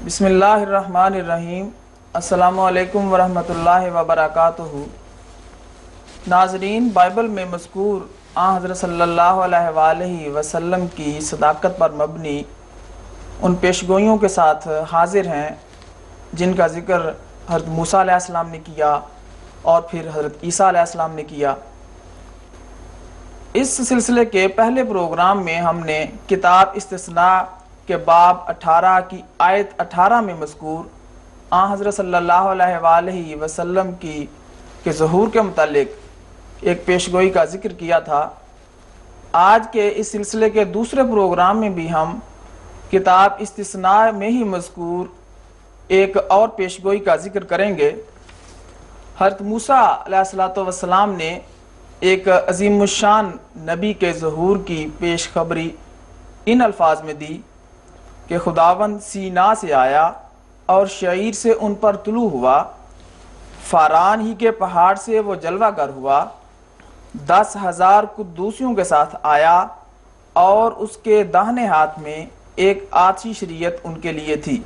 بسم اللہ الرحمن الرحیم۔ السلام علیکم ورحمۃ اللہ وبرکاتہ۔ ناظرین، بائبل میں مذکور آن حضرت صلی اللہ علیہ وآلہ وسلم کی صداقت پر مبنی ان پیشگوئیوں کے ساتھ حاضر ہیں جن کا ذکر حضرت موسیٰ علیہ السلام نے کیا اور پھر حضرت عیسیٰ علیہ السلام نے کیا۔ اس سلسلے کے پہلے پروگرام میں ہم نے کتاب استثناء کے باب 18 کی آیت 18 میں مذکور آن حضرت صلی اللہ علیہ وآلہ وسلم کے ظہور کے متعلق ایک پیشگوئی کا ذکر کیا تھا۔ آج کے اس سلسلے کے دوسرے پروگرام میں بھی ہم کتاب استثناء میں ہی مذکور ایک اور پیشگوئی کا ذکر کریں گے۔ حضرت موسیٰ علیہ السلام نے ایک عظیم الشان نبی کے ظہور کی پیشخبری ان الفاظ میں دی کہ خداوند سینا سے آیا اور شعیر سے ان پر طلوع ہوا، فاران ہی کے پہاڑ سے وہ جلوہ گر ہوا، 10,000 قدوسیوں کے ساتھ آیا اور اس کے داہنے ہاتھ میں ایک آتشی شریعت ان کے لیے تھی۔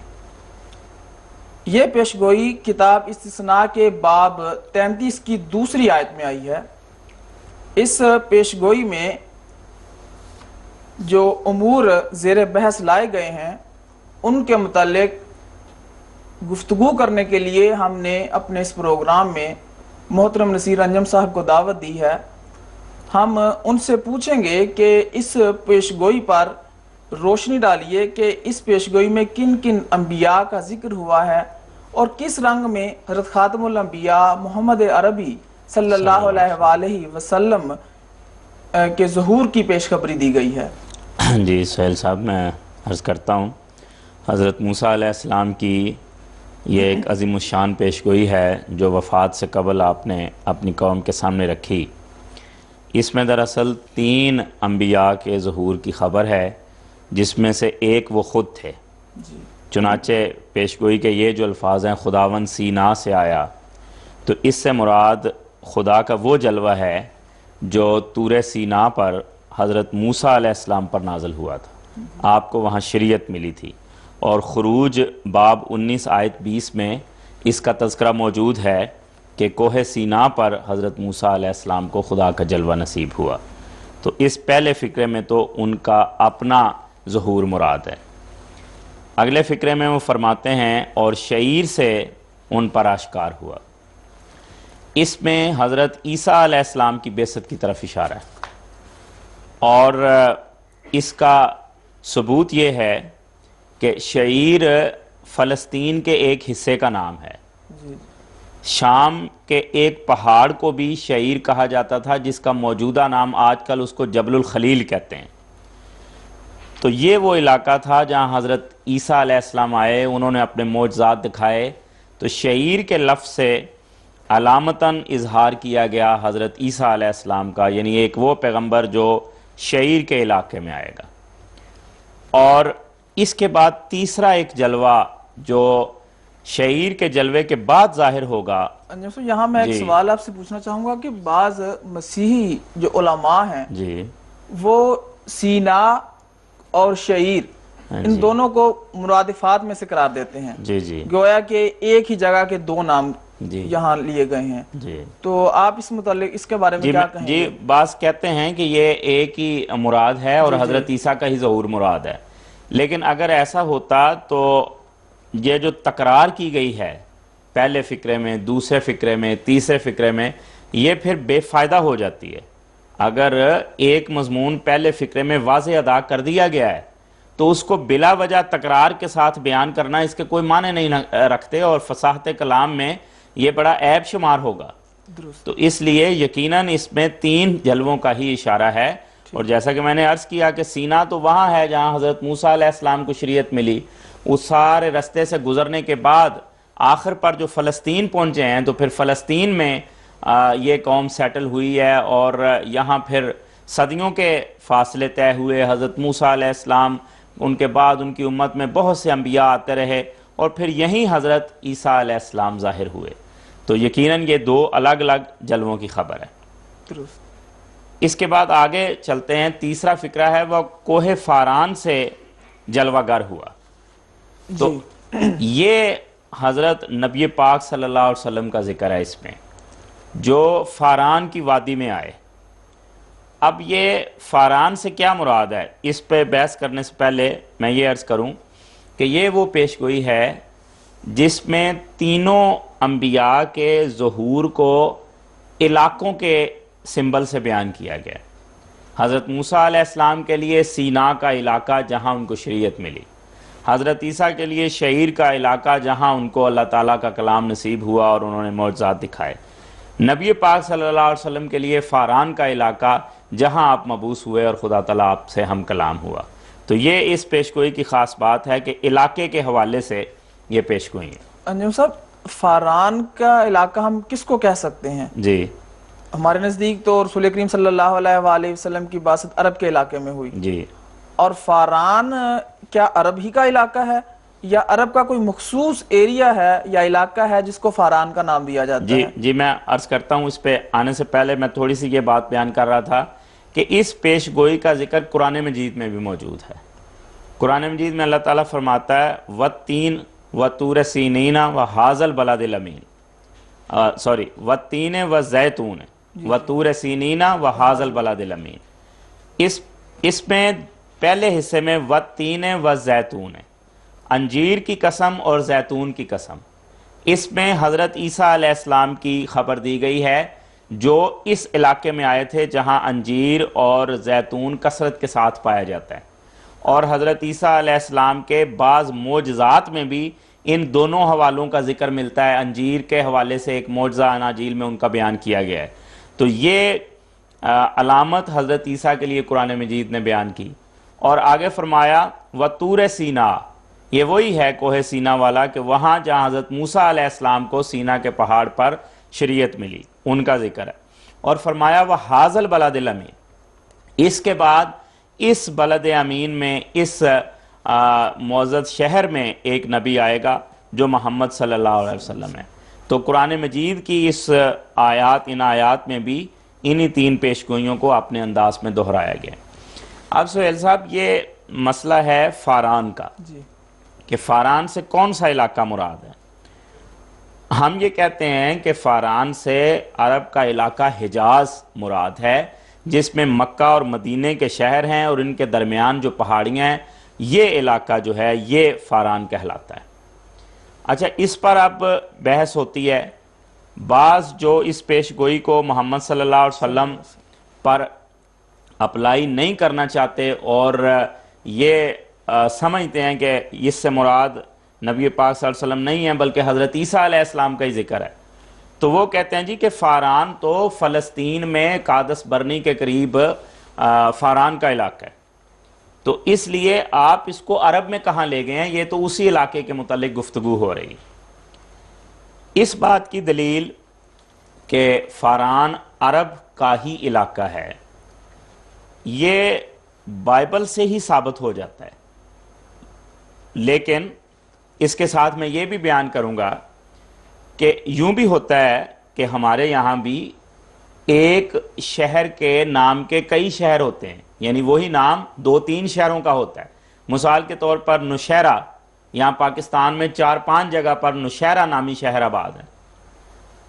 یہ پیشگوئی کتاب استثناء کے باب 33 کی دوسری آیت میں آئی ہے۔ اس پیشگوئی میں جو امور زیر بحث لائے گئے ہیں ان کے متعلق گفتگو کرنے کے لیے ہم نے اپنے اس پروگرام میں محترم نصیر انجم صاحب کو دعوت دی ہے۔ ہم ان سے پوچھیں گے کہ اس پیشگوئی پر روشنی ڈالیے کہ اس پیشگوئی میں کن کن انبیاء کا ذکر ہوا ہے اور کس رنگ میں حضرت خاتم الانبیاء محمد عربی صلی اللہ علیہ وآلہ وسلم کے ظہور کی پیشخبری دی گئی ہے۔ جی سہیل صاحب، میں عرض کرتا ہوں، حضرت موسیٰ علیہ السلام کی یہ ایک عظیم الشان پیشگوئی ہے جو وفات سے قبل آپ نے اپنی قوم کے سامنے رکھی۔ اس میں دراصل 3 انبیاء کے ظہور کی خبر ہے جس میں سے ایک وہ خود تھے۔ چنانچہ پیشگوئی کے یہ جو الفاظ ہیں خداوند سینا سے آیا، تو اس سے مراد خدا کا وہ جلوہ ہے جو طور سینا پر حضرت موسیٰ علیہ السلام پر نازل ہوا تھا۔ آپ کو وہاں شریعت ملی تھی، اور خروج باب 19 آیت 20 میں اس کا تذکرہ موجود ہے کہ کوہ سینا پر حضرت موسیٰ علیہ السلام کو خدا کا جلوہ نصیب ہوا۔ تو اس پہلے فقرے میں تو ان کا اپنا ظہور مراد ہے۔ اگلے فقرے میں وہ فرماتے ہیں اور شعیر سے ان پر آشکار ہوا۔ اس میں حضرت عیسیٰ علیہ السلام کی بعثت کی طرف اشارہ ہے، اور اس کا ثبوت یہ ہے کہ شعیر فلسطین کے ایک حصے کا نام ہے۔ شام کے ایک پہاڑ کو بھی شعیر کہا جاتا تھا جس کا موجودہ نام آج کل اس کو جبل الخلیل کہتے ہیں۔ تو یہ وہ علاقہ تھا جہاں حضرت عیسیٰ علیہ السلام آئے، انہوں نے اپنے معجزات دکھائے، تو شعیر کے لفظ سے علامتاً اظہار کیا گیا حضرت عیسیٰ علیہ السلام کا، یعنی ایک وہ پیغمبر جو شعیر کے علاقے میں آئے گا۔ اور اس کے بعد تیسرا ایک جلوہ جو شعیر کے جلوے کے بعد ظاہر ہوگا۔ یہاں میں ایک سوال آپ سے پوچھنا چاہوں گا کہ بعض مسیحی جو علماء ہیں وہ سینا اور شعیر ان دونوں کو مرادفات میں سے قرار دیتے ہیں، گویا کہ ایک ہی جگہ کے 2 نام یہاں لیے گئے ہیں۔ تو آپ اس متعلق اس کے بارے میں کیا کہیں گے؟ جی، بعض کہتے ہیں کہ یہ ایک ہی مراد ہے اور حضرت عیسیٰ کا ہی ظہور مراد ہے، لیکن اگر ایسا ہوتا تو یہ جو تکرار کی گئی ہے پہلے فقرے میں، دوسرے فقرے میں، تیسرے فقرے میں، یہ پھر بے فائدہ ہو جاتی ہے۔ اگر ایک مضمون پہلے فقرے میں واضح ادا کر دیا گیا ہے تو اس کو بلا وجہ تکرار کے ساتھ بیان کرنا اس کے کوئی معنی نہیں رکھتے، اور فصاحت کلام میں یہ بڑا عیب شمار ہوگا۔ تو اس لیے یقیناً اس میں 3 جلووں کا ہی اشارہ ہے، اور جیسا کہ میں نے عرض کیا کہ سینا تو وہاں ہے جہاں حضرت موسیٰ علیہ السلام کو شریعت ملی، اس سارے رستے سے گزرنے کے بعد آخر پر جو فلسطین پہنچے ہیں تو پھر فلسطین میں یہ قوم سیٹل ہوئی ہے، اور یہاں پھر صدیوں کے فاصلے طے ہوئے۔ حضرت موسیٰ علیہ السلام، ان کے بعد ان کی امت میں بہت سے انبیاء آتے رہے، اور پھر یہیں حضرت عیسیٰ علیہ السلام ظاہر ہوئے۔ تو یقیناً یہ 2 الگ الگ جلووں کی خبر ہے۔ اس کے بعد آگے چلتے ہیں، تیسرا فقرہ ہے وہ کوہ فاران سے جلوہ گر ہوا۔ تو یہ حضرت نبی پاک صلی اللہ علیہ وسلم کا ذکر ہے اس میں، جو فاران کی وادی میں آئے۔ اب یہ فاران سے کیا مراد ہے، اس پہ بحث کرنے سے پہلے میں یہ عرض کروں کہ یہ وہ پیش گوئی ہے جس میں تینوں انبیاء کے ظہور کو علاقوں کے سمبل سے بیان کیا گیا۔ حضرت موسیٰ علیہ السلام کے لیے سینا کا علاقہ جہاں ان کو شریعت ملی، حضرت عیسیٰ کے لیے شعیر کا علاقہ جہاں ان کو اللہ تعالیٰ کا کلام نصیب ہوا اور انہوں نے معجزات دکھائے، نبی پاک صلی اللہ علیہ وسلم کے لیے فاران کا علاقہ جہاں آپ مبعوث ہوئے اور خدا تعالیٰ آپ سے ہم کلام ہوا۔ تو یہ اس پیشگوئی کی خاص بات ہے کہ علاقے کے حوالے سے یہ پیشگوئی ہے۔ انجم صاحب، فاران کا علاقہ ہم کس کو کہہ سکتے ہیں؟ جی ہمارے نزدیک تو رسول کریم صلی اللہ علیہ وآلہ وسلم کی بعثت عرب کے علاقے میں ہوئی، جی اور فاران کیا عرب ہی کا علاقہ ہے یا عرب کا کوئی مخصوص ایریا ہے یا علاقہ ہے جس کو فاران کا نام دیا جاتا ہے؟ جی میں عرض کرتا ہوں، اس پہ آنے سے پہلے میں تھوڑی سی یہ بات بیان کر رہا تھا کہ اس پیش گوئی کا ذکر قرآن مجید میں بھی موجود ہے۔ قرآن مجید میں اللہ تعالیٰ فرماتا ہے وَالتِّينِ وَطُورِ سِينِينَ وَهَٰذَا الْبَلَدِ الْأَمِينِ، سوری وَالتِّينِ وَالزَّيْتُونِ وَطُورِ سِينِينَ وَهَٰذَا الْبَلَدِ الْأَمِينِ، اس میں پہلے حصے میں وَالتِّينِ وَالزَّيْتُونِ، انجیر کی قسم اور زیتون کی قسم، اس میں حضرت عیسیٰ علیہ السلام کی خبر دی گئی ہے جو اس علاقے میں آئے تھے جہاں انجیر اور زیتون کثرت کے ساتھ پایا جاتا ہے، اور حضرت عیسیٰ علیہ السلام کے بعض معجزات میں بھی ان دونوں حوالوں کا ذکر ملتا ہے۔ انجیر کے حوالے سے ایک معجزہ اناجیل میں ان کا بیان کیا گیا ہے۔ تو یہ علامت حضرت عیسیٰ کے لیے قرآن مجید نے بیان کی، اور آگے فرمایا وَطُورِ سینا، یہ وہی ہے کوہ سینا والا کہ وہاں جہاں حضرت موسیٰ علیہ السلام کو سینا کے پہاڑ پر شریعت ملی، ان کا ذکر ہے۔ اور فرمایا وَهَٰذَا الْبَلَدِ الْأَمِينِ، اس کے بعد اس بلد امین میں، اس معزز شہر میں ایک نبی آئے گا جو محمد صلی اللہ علیہ وسلم ہے۔ تو قرآن مجید کی اس ان آیات میں بھی انہی تین پیشگوئیوں کو اپنے انداز میں دہرایا گیا۔ اب سہیل صاحب، یہ مسئلہ ہے فاران کا، جی، کہ فاران سے کون سا علاقہ مراد ہے۔ ہم یہ کہتے ہیں کہ فاران سے عرب کا علاقہ حجاز مراد ہے، جس میں مکہ اور مدینے کے شہر ہیں اور ان کے درمیان جو پہاڑیاں ہیں، یہ علاقہ جو ہے یہ فاران کہلاتا ہے۔ اچھا، اس پر اب بحث ہوتی ہے۔ بعض جو اس پیش گوئی کو محمد صلی اللہ علیہ وسلم پر اپلائی نہیں کرنا چاہتے اور یہ سمجھتے ہیں کہ اس سے مراد نبی پاک صلی اللہ علیہ وسلم نہیں ہے بلکہ حضرت عیسیٰ علیہ السلام کا ہی ذکر ہے، تو وہ کہتے ہیں جی کہ فاران تو فلسطین میں قادس برنی کے قریب فاران کا علاقہ ہے، تو اس لیے آپ اس کو عرب میں کہاں لے گئے ہیں، یہ تو اسی علاقے کے متعلق گفتگو ہو رہی۔ اس بات کی دلیل کہ فاران عرب کا ہی علاقہ ہے، یہ بائبل سے ہی ثابت ہو جاتا ہے، لیکن اس کے ساتھ میں یہ بھی بیان کروں گا کہ یوں بھی ہوتا ہے کہ ہمارے یہاں بھی ایک شہر کے نام کے کئی شہر ہوتے ہیں، یعنی وہی نام 2-3 شہروں کا ہوتا ہے۔ مثال کے طور پر نوشہرہ، یہاں پاکستان میں 4-5 جگہ پر نوشہرہ نامی شہر آباد ہے،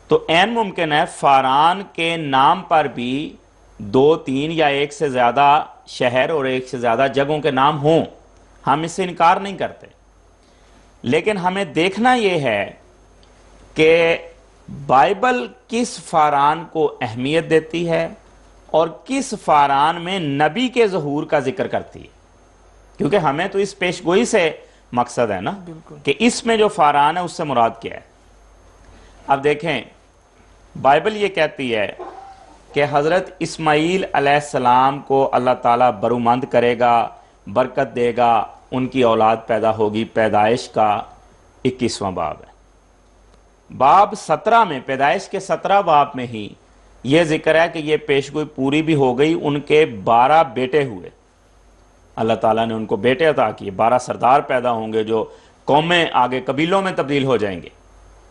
تو عین ممکن ہے فاران کے نام پر بھی 2-3 یا ایک سے زیادہ شہر اور ایک سے زیادہ جگہوں کے نام ہوں، ہم اس سے انکار نہیں کرتے، لیکن ہمیں دیکھنا یہ ہے کہ بائبل کس فاران کو اہمیت دیتی ہے اور کس فاران میں نبی کے ظہور کا ذکر کرتی ہے، کیونکہ ہمیں تو اس پیشگوئی سے مقصد ہے نا کہ اس میں جو فاران ہے اس سے مراد کیا ہے۔ اب دیکھیں، بائبل یہ کہتی ہے کہ حضرت اسماعیل علیہ السلام کو اللہ تعالیٰ برومند کرے گا، برکت دے گا، ان کی اولاد پیدا ہوگی۔ پیدائش کا 21واں باب ہے، باب 17 میں، پیدائش کے 17 باب میں ہی یہ ذکر ہے کہ یہ پیشگوئی پوری بھی ہو گئی۔ ان کے 12 بیٹے ہوئے، اللہ تعالیٰ نے ان کو بیٹے عطا کیے، 12 سردار پیدا ہوں گے جو قومیں آگے قبیلوں میں تبدیل ہو جائیں گے،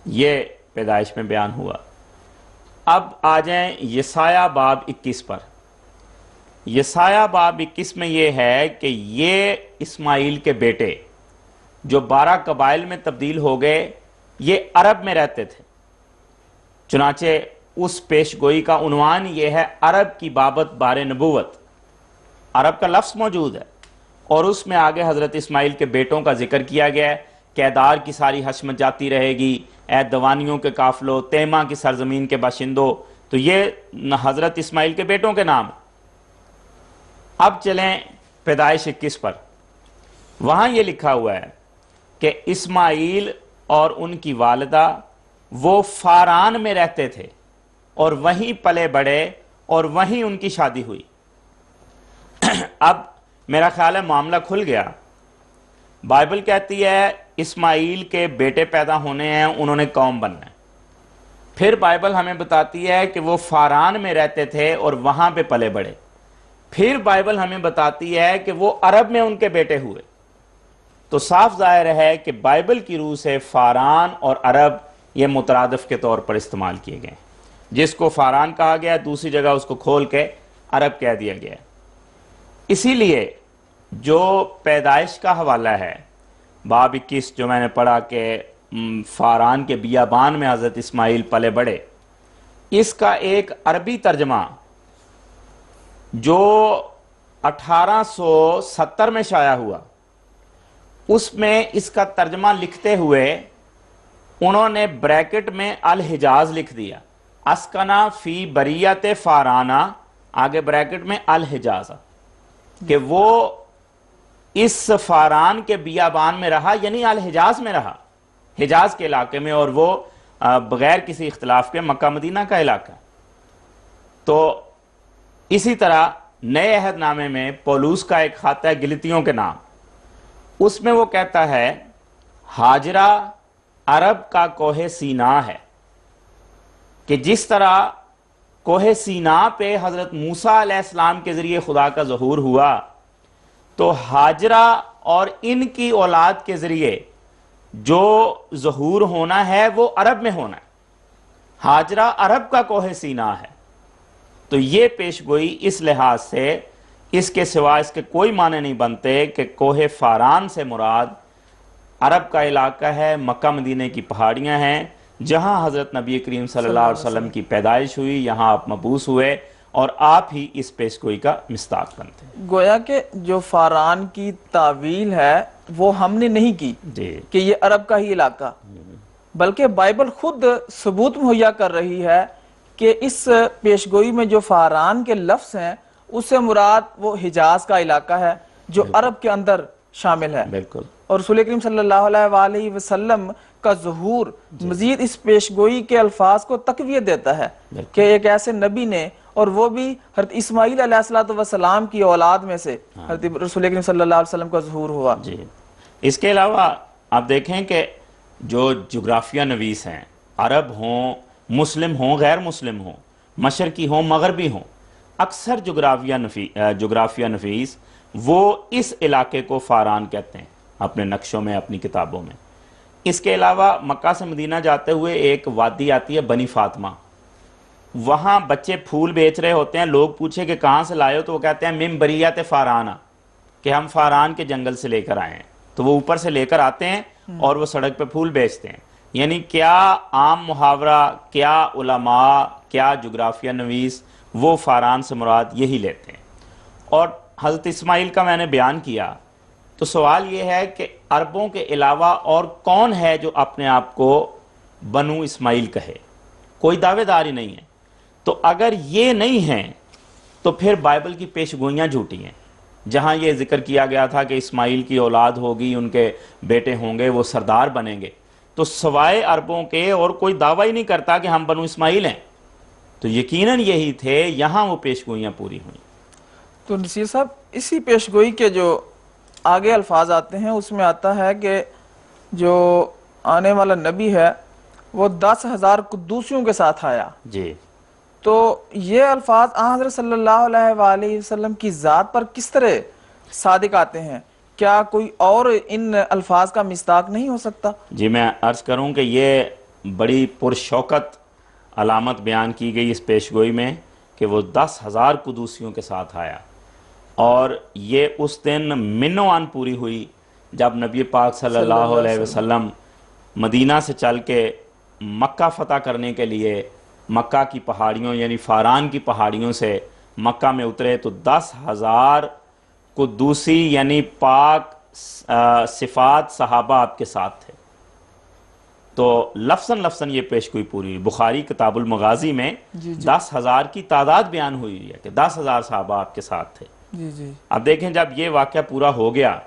یہ پیدائش میں بیان ہوا۔ اب آ جائیں یسایہ باب 21 پر۔ یسایہ باب 21 میں یہ ہے کہ یہ اسماعیل کے بیٹے جو 12 قبائل میں تبدیل ہو گئے یہ عرب میں رہتے تھے۔ چنانچہ اس پیش گوئی کا عنوان یہ ہے عرب کی بابت بار نبوت، عرب کا لفظ موجود ہے، اور اس میں آگے حضرت اسماعیل کے بیٹوں کا ذکر کیا گیا ہے، کیدار کی ساری حشمت جاتی رہے گی، اے دوانیوں کے قافلوں، تیما کی سرزمین کے باشندوں، تو یہ حضرت اسماعیل کے بیٹوں کے نام۔ اب چلیں پیدائش 21 پر، وہاں یہ لکھا ہوا ہے کہ اسماعیل اور ان کی والدہ وہ فاران میں رہتے تھے اور وہیں پلے بڑے اور وہیں ان کی شادی ہوئی۔ اب میرا خیال ہے معاملہ کھل گیا۔ بائبل کہتی ہے اسماعیل کے بیٹے پیدا ہونے ہیں، انہوں نے قوم بننا ہے۔ پھر بائبل ہمیں بتاتی ہے کہ وہ فاران میں رہتے تھے اور وہاں پہ پلے بڑے۔ پھر بائبل ہمیں بتاتی ہے کہ وہ عرب میں ان کے بیٹے ہوئے۔ تو صاف ظاہر ہے کہ بائبل کی روح سے فاران اور عرب یہ مترادف کے طور پر استعمال کیے گئے، جس کو فاران کہا گیا دوسری جگہ اس کو کھول کے عرب کہہ دیا گیا۔ اسی لیے جو پیدائش کا حوالہ ہے باب 21 جو میں نے پڑھا کہ فاران کے بیابان میں حضرت اسماعیل پلے بڑے، اس کا ایک عربی ترجمہ جو 1870 میں شائع ہوا، اس میں اس کا ترجمہ لکھتے ہوئے انہوں نے بریکٹ میں الحجاز لکھ دیا، اسکنا فی بریت فارانہ، آگے بریکٹ میں الحجاز، کہ وہ اس فاران کے بیابان میں رہا، یعنی الحجاز میں رہا، حجاز کے علاقے میں، اور وہ بغیر کسی اختلاف کے مکہ مدینہ کا علاقہ۔ تو اسی طرح نئے عہد نامے میں پولوس کا ایک خط ہے گلتیوں کے نام، اس میں وہ کہتا ہے ہاجرہ عرب کا کوہ سینا ہے، کہ جس طرح کوہ سینا پہ حضرت موسیٰ علیہ السلام کے ذریعے خدا کا ظہور ہوا، تو ہاجرہ اور ان کی اولاد کے ذریعے جو ظہور ہونا ہے وہ عرب میں ہونا ہے۔ ہاجرہ عرب کا کوہ سینا ہے۔ تو یہ پیش گوئی اس لحاظ سے اس کے سوا اس کے کوئی معنی نہیں بنتے کہ کوہ فاران سے مراد عرب کا علاقہ ہے، مکہ مدینہ کی پہاڑیاں ہیں جہاں حضرت نبی کریم صلی اللہ علیہ وسلم کی پیدائش ہوئی، یہاں آپ مبعوث ہوئے، اور آپ ہی اس پیش گوئی کا مصداق بنتے ہیں۔ گویا کہ جو فاران کی تعویل ہے وہ ہم نے نہیں کی جی کہ یہ عرب کا ہی علاقہ، بلکہ بائبل خود ثبوت مہیا کر رہی ہے کہ اس پیشگوئی میں جو فاران کے لفظ ہیں اس سے مراد وہ حجاز کا علاقہ ہے جو عرب کے اندر شامل ہے، بالکل۔ اور رسول کریم صلی اللہ علیہ وآلہ وسلم کا ظہور مزید اس پیشگوئی کے الفاظ کو تقویت دیتا ہے کہ ایک ایسے نبی نے، اور وہ بھی حضرت اسماعیل علیہ السلام کی اولاد میں سے حضرت رسول کریم صلی اللہ علیہ وسلم کا ظہور ہوا۔ جی، اس کے علاوہ آپ دیکھیں کہ جو جغرافیہ نویس ہیں، عرب ہوں، مسلم ہوں، غیر مسلم ہوں، مشرقی ہوں، مغربی ہوں، اکثر جغرافیہ نویس وہ اس علاقے کو فاران کہتے ہیں اپنے نقشوں میں، اپنی کتابوں میں۔ اس کے علاوہ مکہ سے مدینہ جاتے ہوئے ایک وادی آتی ہے بنی فاطمہ، وہاں بچے پھول بیچ رہے ہوتے ہیں، لوگ پوچھے کہ کہاں سے لائے ہو تو وہ کہتے ہیں من بریت فارانہ، کہ ہم فاران کے جنگل سے لے کر آئے ہیں۔ تو وہ اوپر سے لے کر آتے ہیں اور وہ سڑک پہ پھول بیچتے ہیں۔ یعنی کیا عام محاورہ، کیا علماء، کیا جغرافیہ نویس وہ فاران سے مراد یہی لیتے ہیں۔ اور حضرت اسماعیل کا میں نے بیان کیا، تو سوال یہ ہے کہ عربوں کے علاوہ اور کون ہے جو اپنے آپ کو بنو اسماعیل کہے؟ کوئی دعوے دار ہی نہیں ہے۔ تو اگر یہ نہیں ہیں تو پھر بائبل کی پیشگوئیاں جھوٹی ہیں، جہاں یہ ذکر کیا گیا تھا کہ اسماعیل کی اولاد ہوگی، ان کے بیٹے ہوں گے، وہ سردار بنیں گے، تو سوائے عربوں کے اور کوئی دعویٰ ہی نہیں کرتا کہ ہم بنو اسماعیل ہیں۔ تو یقیناً یہی تھے، یہاں وہ پیشگوئیاں پوری ہوئیں۔ تو نصیر صاحب اسی پیشگوئی کے جو آگے الفاظ آتے ہیں اس میں آتا ہے کہ جو آنے والا نبی ہے وہ 10,000 قدوسیوں کے ساتھ آیا۔ جی، تو یہ الفاظ حضرت صلی اللہ علیہ وآلہ وسلم کی ذات پر کس طرح صادق آتے ہیں؟ کیا کوئی اور ان الفاظ کا مصداق نہیں ہو سکتا؟ جی، میں عرض کروں کہ یہ بڑی پرشوکت علامت بیان کی گئی اس پیشگوئی میں کہ وہ 10,000 قدوسیوں کے ساتھ آیا، اور یہ اس دن منو آن پوری ہوئی جب نبی پاک صلی اللہ علیہ وسلم مدینہ سے چل کے مکہ فتح کرنے کے لیے مکہ کی پہاڑیوں یعنی فاران کی پہاڑیوں سے مکہ میں اترے تو 10,000 قدوسی یعنی پاک صفات صحابہ آپ کے ساتھ تھے. تو لفظاً یہ پیشگوئی پوری ہوئی. بخاری کتاب المغازی میں 10,000 کی تعداد بیان ہوئی ہے کہ 10,000 صحابہ آپ کے ساتھ تھے. اب دیکھیں جب یہ واقعہ پورا ہو گیا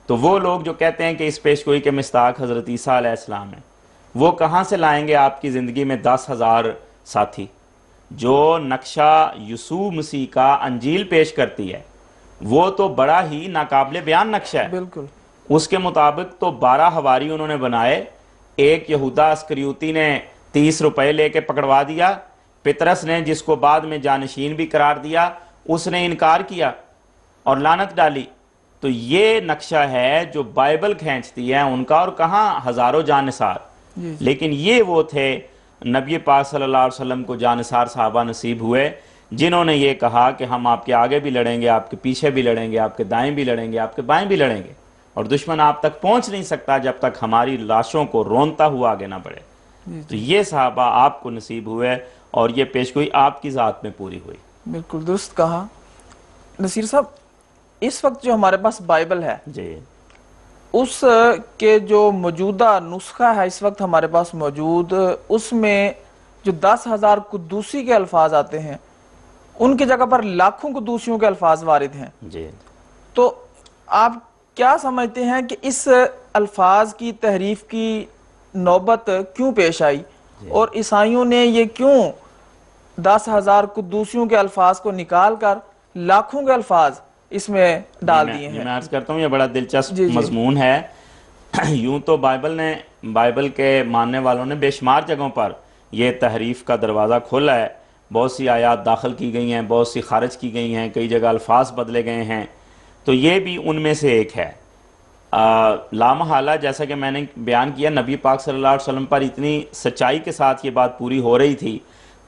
تو وہ لوگ جو کہتے ہیں کہ اس پیشگوئی کے مصداق حضرت عیسیٰ علیہ السلام ہیں، وہ کہاں سے لائیں گے آپ کی زندگی میں 10,000 ساتھی؟ جو نقشہ یسوع مسیح کا انجیل پیش کرتی ہے وہ تو بڑا ہی ناقابل بیان نقشہ ہے. بالکل اس کے مطابق تو 12 حواری انہوں نے بنائے. ایک یہودا اسکریوتی نے 30 روپے لے کے پکڑوا دیا. پطرس نے جس کو بعد میں جانشین بھی قرار دیا اس نے انکار کیا اور لعنت ڈالی. تو یہ نقشہ ہے جو بائبل کھینچتی ہے ان کا، اور کہاں ہزاروں جانثار. لیکن یہ وہ تھے نبی پاک صلی اللہ علیہ وسلم کو جانثار صحابہ نصیب ہوئے جنہوں نے یہ کہا کہ ہم آپ کے آگے بھی لڑیں گے، آپ کے پیچھے بھی لڑیں گے، آپ کے دائیں بھی لڑیں گے، آپ کے بائیں بھی لڑیں گے، اور دشمن آپ تک پہنچ نہیں سکتا جب تک ہماری لاشوں کو رونتا ہوا آگے نہ بڑھے. تو یہ صحابہ آپ کو نصیب ہوئے اور یہ پیشگوئی آپ کی ذات میں پوری ہوئی. بالکل درست کہا. نصیر صاحب، اس وقت جو ہمارے پاس بائبل ہے جی اس کے جو موجودہ نسخہ ہے اس وقت ہمارے پاس موجود، اس میں جو 10,000 قدوسی کے الفاظ آتے ہیں ان کی جگہ پر لاکھوں قدوسیوں کے الفاظ وارد ہیں. جی تو آپ کیا سمجھتے ہیں کہ اس الفاظ کی تحریف کی نوبت کیوں پیش آئی اور عیسائیوں نے یہ کیوں 10,000 قدوسیوں کے الفاظ کو نکال کر لاکھوں کے الفاظ اس میں ڈال دیے ہیں؟ میں عرض کرتا ہوں یہ بڑا دلچسپ مضمون ہے. یوں تو بائبل کے ماننے والوں نے بے شمار جگہوں پر یہ تحریف کا دروازہ کھولا ہے. بہت سی آیات داخل کی گئی ہیں، بہت سی خارج کی گئی ہیں، کئی جگہ الفاظ بدلے گئے ہیں. تو یہ بھی ان میں سے ایک ہے. لامحالہ جیسا کہ میں نے بیان کیا نبی پاک صلی اللہ علیہ وسلم پر اتنی سچائی کے ساتھ یہ بات پوری ہو رہی تھی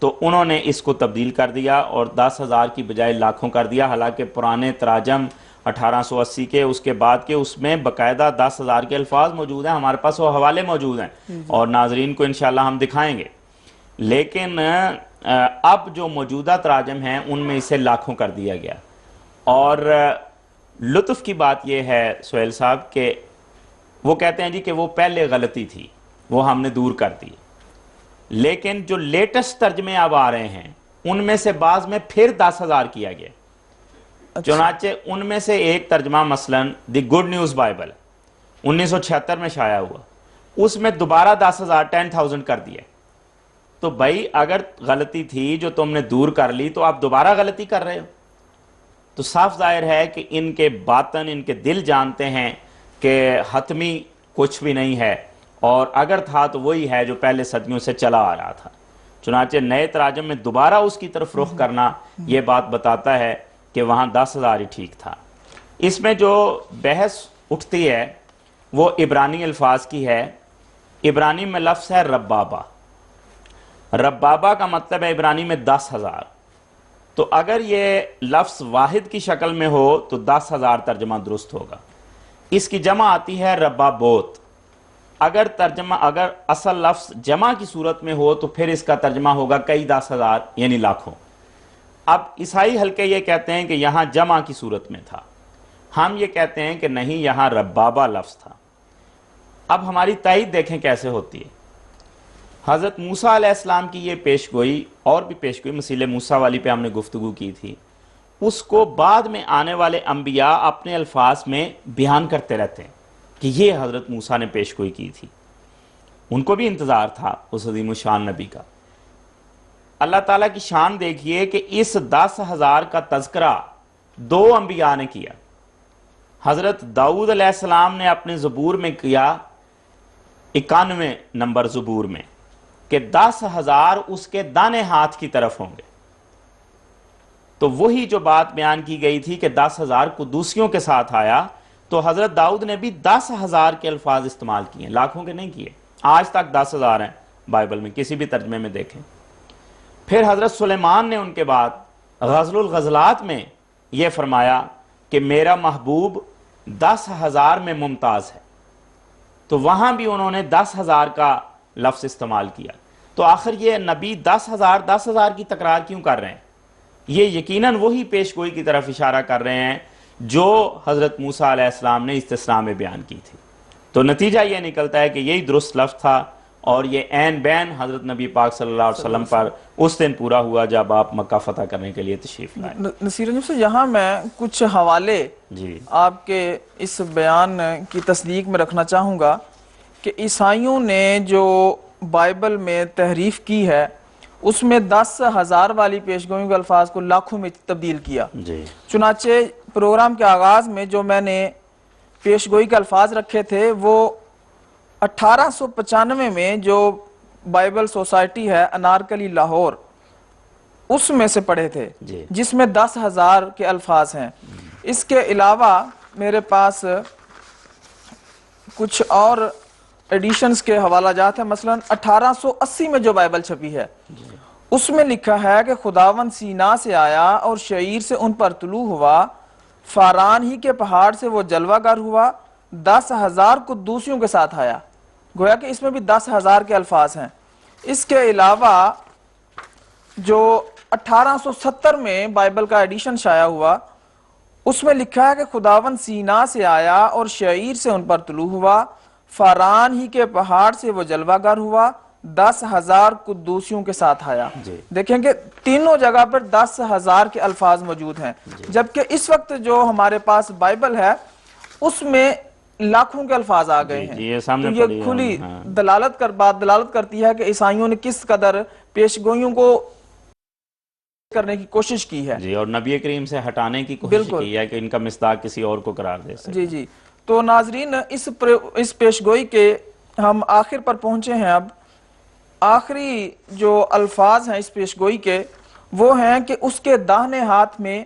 تو انہوں نے اس کو تبدیل کر دیا اور 10,000 کی بجائے لاکھوں کر دیا. حالانکہ پرانے تراجم 1880 کے اس کے بعد کے اس میں باقاعدہ 10,000 کے الفاظ موجود ہیں. ہمارے پاس وہ حوالے موجود ہیں اور ناظرین کو انشاءاللہ ہم دکھائیں گے. لیکن اب جو موجودہ تراجم ہیں ان میں اسے لاکھوں کر دیا گیا. اور لطف کی بات یہ ہے سہیل صاحب کہ وہ کہتے ہیں جی کہ وہ پہلے غلطی تھی وہ ہم نے دور کر دی، لیکن جو لیٹسٹ ترجمے اب آ رہے ہیں ان میں سے بعض میں پھر 10,000 کیا گیا. چنانچہ ان میں سے ایک ترجمہ مثلاً دی گڈ نیوز بائبل 1976 میں شائع ہوا، اس میں دوبارہ 10,000 کر دیا. تو بھائی اگر غلطی تھی جو تم نے دور کر لی تو آپ دوبارہ غلطی کر رہے ہو. تو صاف ظاہر ہے کہ ان کے باطن ان کے دل جانتے ہیں کہ حتمی کچھ بھی نہیں ہے، اور اگر تھا تو وہی ہے جو پہلے صدیوں سے چلا آ رہا تھا. چنانچہ نئے تراجم میں دوبارہ اس کی طرف رخ کرنا یہ بات بتاتا ہے کہ وہاں 10,000 ہی ٹھیک تھا. اس میں جو بحث اٹھتی ہے وہ عبرانی الفاظ کی ہے. عبرانی میں لفظ ہے ربابہ. ربابہ کا مطلب ہے عبرانی میں 10,000. تو اگر یہ لفظ واحد کی شکل میں ہو تو 10,000 ترجمہ درست ہوگا. اس کی جمع آتی ہے ربابوت. اگر اصل لفظ جمع کی صورت میں ہو تو پھر اس کا ترجمہ ہوگا کئی 10,000 یعنی لاکھوں. اب عیسائی حلقے یہ کہتے ہیں کہ یہاں جمع کی صورت میں تھا، ہم یہ کہتے ہیں کہ نہیں یہاں ربابہ لفظ تھا. اب ہماری تائید دیکھیں کیسے ہوتی ہے. حضرت موسیٰ علیہ السلام کی یہ پیشگوئی اور بھی پیشگوئی مسیل موسیٰ والی پہ ہم نے گفتگو کی تھی، اس کو بعد میں آنے والے انبیاء اپنے الفاظ میں بیان کرتے رہتے ہیں کہ یہ حضرت موسیٰ نے پیشگوئی کی تھی. ان کو بھی انتظار تھا اس عظیم الشان نبی کا. اللہ تعالیٰ کی شان دیکھیے کہ اس 10,000 کا تذکرہ 2 انبیاء نے کیا. حضرت داؤد علیہ السلام نے اپنے زبور میں کیا 91 نمبر زبور میں کہ 10,000 اس کے دانے ہاتھ کی طرف ہوں گے. تو وہی جو بات بیان کی گئی تھی کہ 10,000 قدوسیوں کے ساتھ آیا تو حضرت داؤد نے بھی 10,000 کے الفاظ استعمال کیے، لاکھوں کے نہیں کیے. آج تک 10,000 ہیں بائبل میں، کسی بھی ترجمے میں دیکھیں. پھر حضرت سلیمان نے ان کے بعد غزل الغزلات میں یہ فرمایا کہ میرا محبوب 10,000 میں ممتاز ہے، تو وہاں بھی انہوں نے 10,000 کا لفظ استعمال کیا۔ تو آخر یہ نبی 10,000 کی تکرار کیوں کر رہے ہیں؟ یہ یقیناً وہی پیش گوئی کی طرف اشارہ کر رہے ہیں جو حضرت موسیٰ علیہ السلام نے استثناء میں بیان کی تھی۔ تو نتیجہ یہ نکلتا ہے کہ یہی درست لفظ تھا، اور یہ عین بین حضرت نبی پاک صلی اللہ علیہ وسلم پر اس دن پورا ہوا جب آپ مکہ فتح کرنے کے لیے تشریف لائے۔ نصیر انجم سے یہاں میں کچھ حوالے جی آپ کے اس بیان کی تصدیق میں رکھنا چاہوں گا کہ عیسائیوں نے جو بائبل میں تحریف کی ہے اس میں 10,000 والی پیشگوئیوں کے الفاظ کو لاکھوں میں تبدیل کیا۔ جی چنانچہ پروگرام کے آغاز میں جو میں نے پیشگوئی کے الفاظ رکھے تھے وہ 1895 میں جو بائبل سوسائٹی ہے انارکلی لاہور اس میں سے پڑھے تھے، جی جس میں 10,000 کے الفاظ ہیں۔ اس کے علاوہ میرے پاس کچھ اور ایڈیشنز کے حوالہ جات ہیں، مثلا 1880 میں جو بائبل چھپی ہے اس میں لکھا ہے کہ خداوند سینا سے آیا اور شعیر سے ان پر طلوع ہوا، فاران ہی کے پہاڑ سے وہ جلوہ گر ہوا، 10,000 قدوسیوں کے ساتھ آیا۔ گویا کہ اس میں بھی 10,000 کے الفاظ ہیں۔ اس کے علاوہ جو 1870 میں بائبل کا ایڈیشن شائع ہوا اس میں لکھا ہے کہ خداوند سینا سے آیا اور شعیر سے ان پر طلوع ہوا، فاران ہی کے پہاڑ سے وہ جلوہ گر ہوا، 10,000 قدوسیوں کے ساتھ آیا۔ جی دیکھیں کہ تینوں جگہ پر 10,000 کے الفاظ موجود ہیں، جبکہ اس وقت جو ہمارے پاس بائبل ہے اس میں لاکھوں کے الفاظ آ گئے ہیں۔ یہ سامنے تو پڑھی یہ ہے کھلی ہاں۔ دلالت کرتی ہے کہ عیسائیوں نے کس قدر پیشگوئیوں کو کرنے کی کوشش کی ہے۔ جی، اور نبی کریم سے ہٹانے کی کوشش کی ہے کہ ان کا مصداق کسی اور کو قرار دے سکے۔ جی جی، تو ناظرین اس پیشگوئی کے ہم آخر پر پہنچے ہیں۔ اب آخری جو الفاظ ہیں اس پیشگوئی کے وہ ہیں کہ اس کے داہنے ہاتھ میں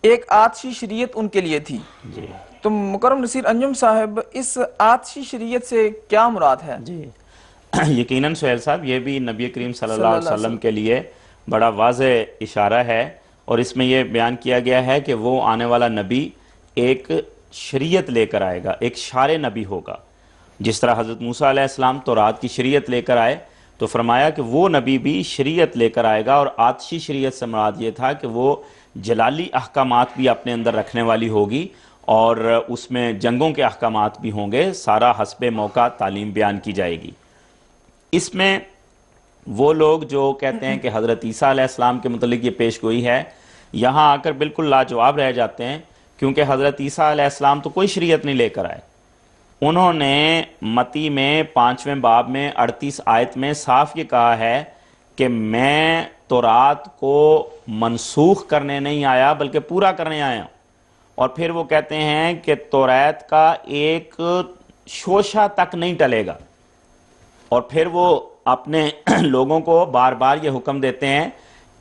ایک آتشی شریعت ان کے لیے تھی۔ جی تو مکرم نصیر انجم صاحب اس آتشی شریعت سے کیا مراد ہے؟ جی یقیناً سہیل صاحب یہ بھی نبی کریم صلی اللہ علیہ وسلم کے لیے بڑا واضح اشارہ ہے، اور اس میں یہ بیان کیا گیا ہے کہ وہ آنے والا نبی ایک شریعت لے کر آئے گا، ایک شارع نبی ہوگا۔ جس طرح حضرت موسیٰ علیہ السلام تورات کی شریعت لے کر آئے تو فرمایا کہ وہ نبی بھی شریعت لے کر آئے گا، اور آتشی شریعت سے مراد یہ تھا کہ وہ جلالی احکامات بھی اپنے اندر رکھنے والی ہوگی، اور اس میں جنگوں کے احکامات بھی ہوں گے، سارا حسب موقع تعلیم بیان کی جائے گی۔ اس میں وہ لوگ جو کہتے ہیں کہ حضرت عیسیٰ علیہ السلام کے متعلق یہ پیش گوئی ہے، یہاں آ کر بالکل لاجواب رہ جاتے ہیں، کیونکہ حضرت عیسیٰ علیہ السلام تو کوئی شریعت نہیں لے کر آئے۔ انہوں نے متی میں 5ویں باب میں 38 آیت میں صاف یہ کہا ہے کہ میں تورات کو منسوخ کرنے نہیں آیا بلکہ پورا کرنے آیا۔ اور پھر وہ کہتے ہیں کہ تورات کا ایک شوشہ تک نہیں ٹلے گا، اور پھر وہ اپنے لوگوں کو بار بار یہ حکم دیتے ہیں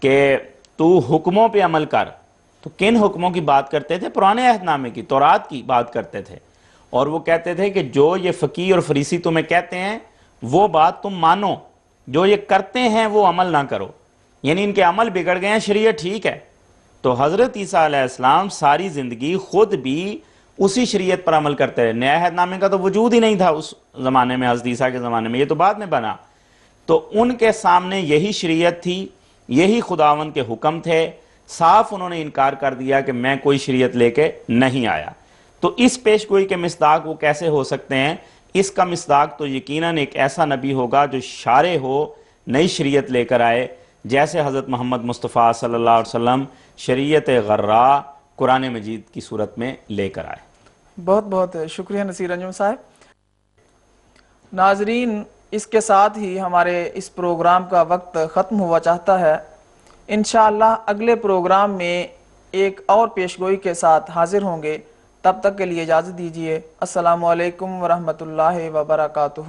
کہ تو حکموں پہ عمل کر۔ تو کن حکموں کی بات کرتے تھے؟ پرانے عہد نامے کی، تورات کی بات کرتے تھے، اور وہ کہتے تھے کہ جو یہ فقیہ اور فریسی تمہیں کہتے ہیں وہ بات تم مانو، جو یہ کرتے ہیں وہ عمل نہ کرو، یعنی ان کے عمل بگڑ گئے ہیں، شریعت ٹھیک ہے۔ تو حضرت عیسیٰ علیہ السلام ساری زندگی خود بھی اسی شریعت پر عمل کرتے رہے۔ نئے عہد نامے کا تو وجود ہی نہیں تھا اس زمانے میں، حضرت عیسیٰ کے زمانے میں، یہ تو بعد میں بنا۔ تو ان کے سامنے یہی شریعت تھی، یہی خداوند کے حکم تھے، صاف انہوں نے انکار کر دیا کہ میں کوئی شریعت لے کے نہیں آیا۔ تو اس پیش گوئی کے مصداق وہ کیسے ہو سکتے ہیں؟ اس کا مصداق تو یقیناً ایک ایسا نبی ہوگا جو شارع ہو، نئی شریعت لے کر آئے، جیسے حضرت محمد مصطفیٰ صلی اللہ علیہ وسلم شریعت غراء قرآن مجید کی صورت میں لے کر آئے۔ بہت بہت شکریہ نصیر انجم صاحب۔ ناظرین، اس کے ساتھ ہی ہمارے اس پروگرام کا وقت ختم ہوا چاہتا ہے۔ انشاءاللہ اگلے پروگرام میں ایک اور پیشگوئی کے ساتھ حاضر ہوں گے، تب تک کے لیے اجازت دیجیے۔ السلام علیکم ورحمۃ اللہ وبرکاتہ۔